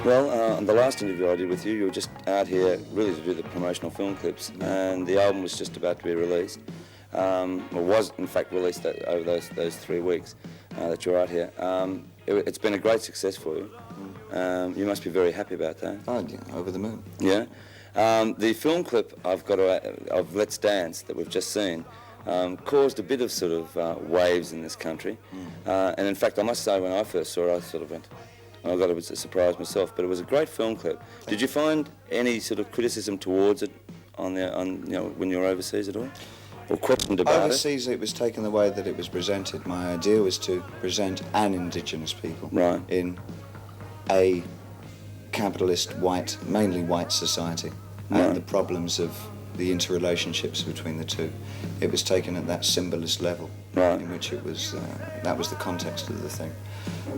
Well, on the last interview I did with you, you were just out here really to do the promotional film clips, and the album was just about to be released. Or was in fact released over those 3 weeks that you're out here. It's been a great success for you. You must be very happy about that. Oh, yeah, over the moon. Yeah. The film clip of Let's Dance that we've just seen caused a bit of sort of waves in this country. And in fact, I must say, when I first saw it, I sort of went, I got a surprise myself, but it was a great film clip. Did you find any sort of criticism towards it when you were overseas at all? Or questioned about overseas, it was taken the way that it was presented. My idea was to present an indigenous people in a capitalist, mainly white society, and the problems of the interrelationships between the two. It was taken at that symbolist level, in which it was, that was the context of the thing.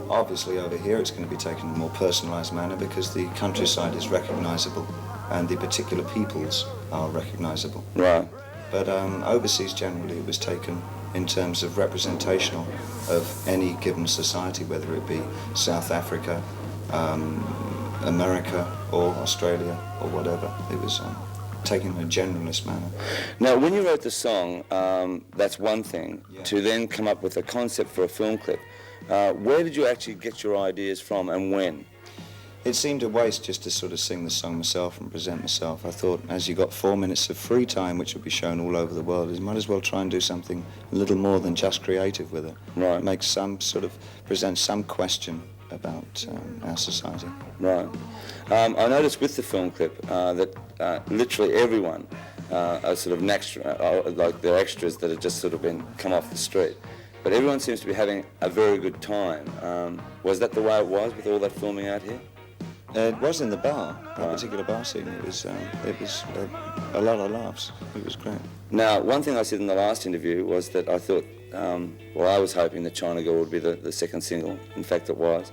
Obviously over here it's going to be taken in a more personalised manner because the countryside is recognisable and the particular peoples are recognisable. Right. But overseas generally it was taken in terms of representational of any given society, whether it be South Africa, America or Australia or whatever. It was taken in a generalist manner. Now, when you wrote the song, that's one thing, to then come up with a concept for a film clip. Where did you actually get your ideas from and when? It seemed a waste just to sort of sing the song myself and present myself. I thought, as you got 4 minutes of free time, which will be shown all over the world, you might as well try and do something a little more than just creative with it. Right. Make some sort of, present some question about our society. Right. I noticed with the film clip that literally everyone are sort of like they're extras that have just sort of been come off the street. But everyone seems to be having a very good time. Was that the way it was with all that filming out here? It was in the bar, that particular bar scene. It was a lot of laughs. It was great. Now, one thing I said in the last interview was that I thought, I was hoping that China Girl would be the second single. In fact, it was.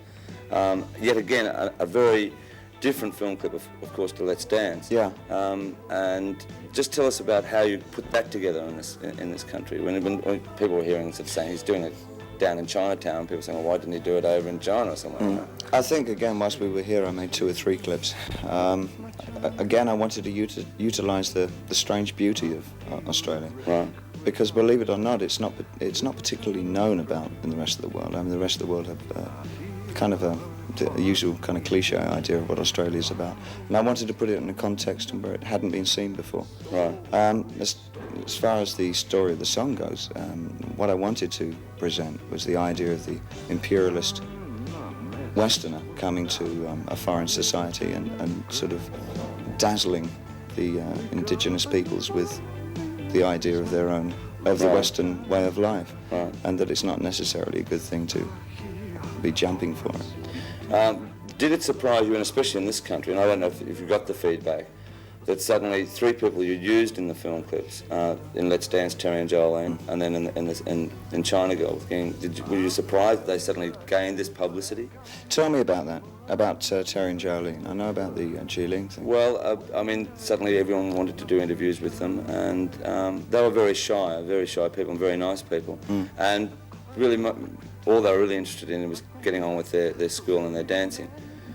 Yet again, a very different film clip, of course, to Let's Dance. Yeah. And just tell us about how you put that together in this country. When people were hearing sort of saying he's doing it down in Chinatown, people saying, well, why didn't he do it over in China or somewhere? I think, again, whilst we were here, I made 2 or 3 clips. Again, I wanted to utilise the strange beauty of Australia. Right. Because, believe it or not, it's not particularly known about in the rest of the world. I mean, the rest of the world have kind of the usual kind of cliche idea of what Australia is about. And I wanted to put it in a context where it hadn't been seen before. Right. As far as the story of the song goes, what I wanted to present was the idea of the imperialist Westerner coming to a foreign society and sort of dazzling the indigenous peoples with the idea of their own, of the Western way of life, and that it's not necessarily a good thing to be jumping for it. Did it surprise you, and especially in this country, and I don't know if you got the feedback, that suddenly 3 people you used in the film clips, in Let's Dance, Terry and Jolene, and then in China Girl, were you surprised that they suddenly gained this publicity? Tell me about that, about Terry and Jolene. I know about the Jilin thing. Well, I mean, suddenly everyone wanted to do interviews with them, and they were very shy people, and very nice people. And really, all they were really interested in was getting on with their school and their dancing.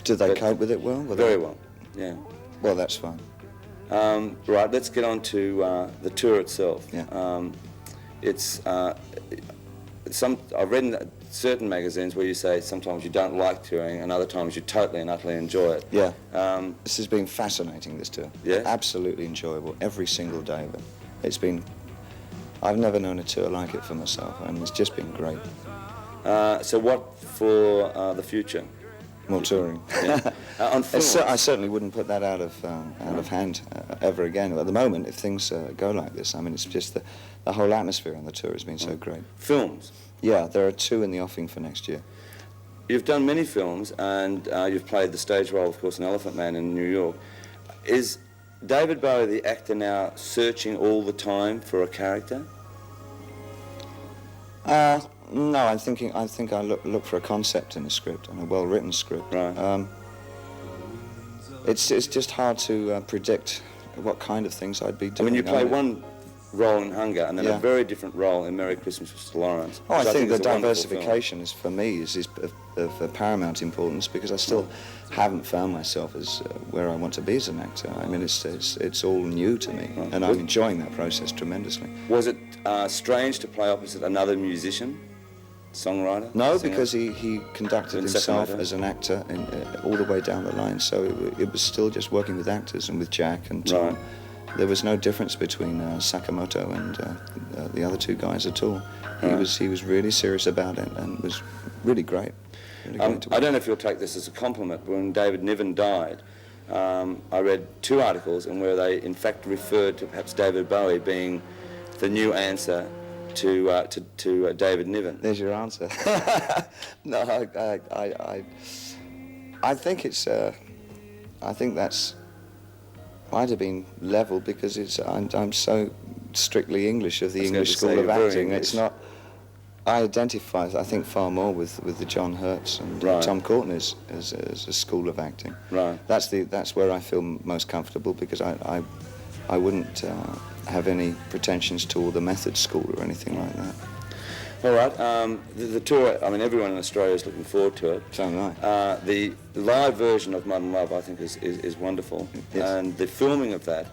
Did they cope with it well? Very well, yeah. Well, that's fine. Right, let's get on to the tour itself. Yeah. I've read in certain magazines where you say sometimes you don't like touring and other times you totally and utterly enjoy it. Yeah. This has been fascinating, this tour. Yeah? Absolutely enjoyable, every single day of it. It's been, I've never known a tour like it for myself, and it's just been great. So what for the future? More touring. Yeah. On films. I certainly wouldn't put that out of hand ever again. At the moment, if things go like this, I mean, it's just the whole atmosphere on the tour has been so great. Films? Yeah, there are 2 in the offing for next year. You've done many films, and you've played the stage role, of course, in Elephant Man in New York. Is David Bowie, the actor, now searching all the time for a character? No, I think I look for a concept in a script, and a well-written script. Right. It's just hard to predict what kind of things I'd be doing. When you play one role in Hunger, and then Yeah. a very different role in Merry Christmas, Mr. Lawrence. Oh, I think the is a wonderful diversification is, for me, is of paramount importance, because I still haven't found myself as where I want to be as an actor. I mean, it's all new to me, and I'm enjoying that process tremendously. Was it strange to play opposite another musician, songwriter? No, singer? because he conducted In himself Sakamoto? as an actor all the way down the line, so it was still just working with actors and with Jack and Tom. Right. There was no difference between Sakamoto and the other two guys at all. He was really serious about it and was really great. Really great to I don't know if you'll take this as a compliment, but when David Niven died, I read 2 articles in where they in fact referred to perhaps David Bowie being the new answer to David Niven. There's your answer. No, I think it's. I think that's might have been level, because I'm so strictly English of the English school of acting. It's not. I identify, I think, far more with the John Hurts and Tom Courtenay as a school of acting. Right. That's where I feel most comfortable, because I wouldn't have any pretensions to the method school or anything like that. All right. The tour, I mean, everyone in Australia is looking forward to it. So am I. The live version of Modern Love, I think, is wonderful. Yes. And the filming of that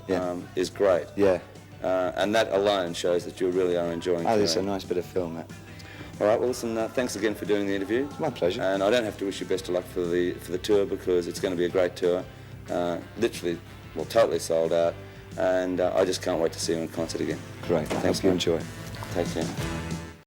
is great. Yeah. And that alone shows that you really are enjoying it. It's a nice bit of film, that. All right, well, listen, thanks again for doing the interview. My pleasure. And I don't have to wish you best of luck for the tour, because it's going to be a great tour. Literally, well, totally sold out. And I just can't wait to see you in concert again. Great. I hope you enjoy it. Take care.